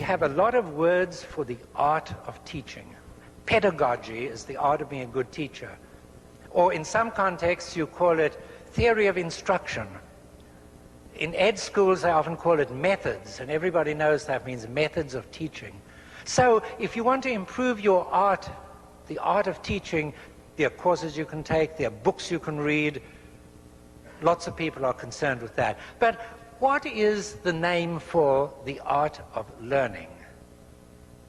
have a lot of words for the art of teaching. Pedagogy is the art of being a good teacher. Or in some contexts, you call it theory of instruction. In ed schools, they often call it methods, and everybody knows that means methods of teaching. So if you want to improve your art, the art of teaching, there are courses you can take, there are books you can read. Lots of people are concerned with that. But what is the name for the art of learning?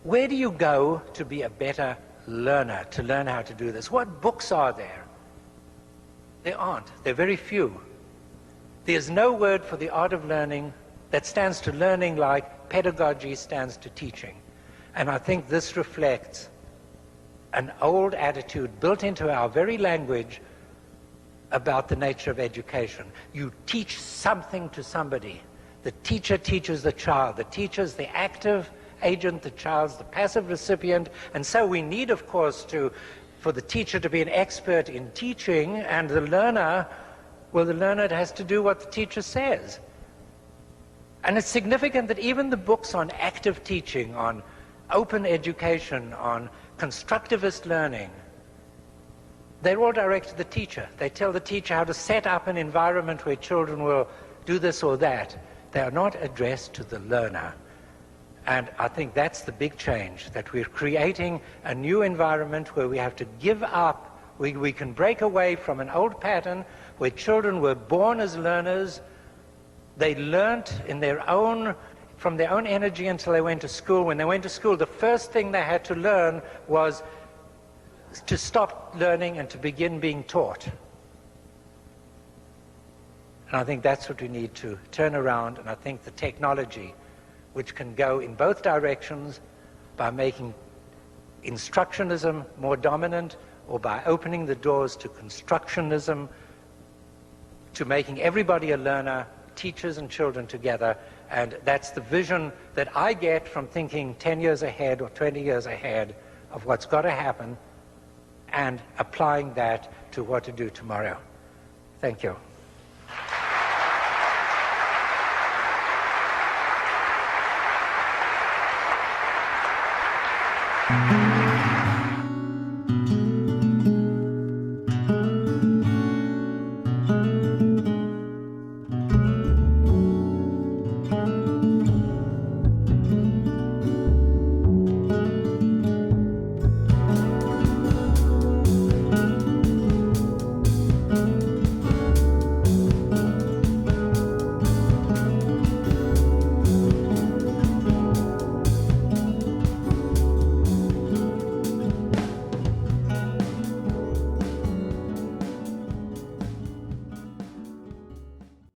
Where do you go to be a better learner, to learn how to do this? What books are there? There aren't. There are very few. There's no word for the art of learning that stands to learning like pedagogy stands to teaching. And I think this reflects an old attitude built into our very language about the nature of education. You teach something to somebody. The teacher teaches the child. The teacher is the active agent, the child's the passive recipient. And so we need, of course, for the teacher to be an expert in teaching, and the learner, well, the learner has to do what the teacher says. And it's significant that even the books on active teaching, on open education, on constructivist learning, they're all directed to the teacher. They tell the teacher how to set up an environment where children will do this or that. They are not addressed to the learner. And I think that's the big change, that we're creating a new environment where we have to give up, we can break away from an old pattern where children were born as learners. They learnt from their own energy until they went to school. When they went to school, the first thing they had to learn was to stop learning and to begin being taught. And I think that's what we need to turn around, and I think the technology, which can go in both directions by making instructionism more dominant or by opening the doors to constructionism, to making everybody a learner, teachers and children together. And that's the vision that I get from thinking 10 years ahead or 20 years ahead of what's got to happen, and applying that to what to do tomorrow. Thank you.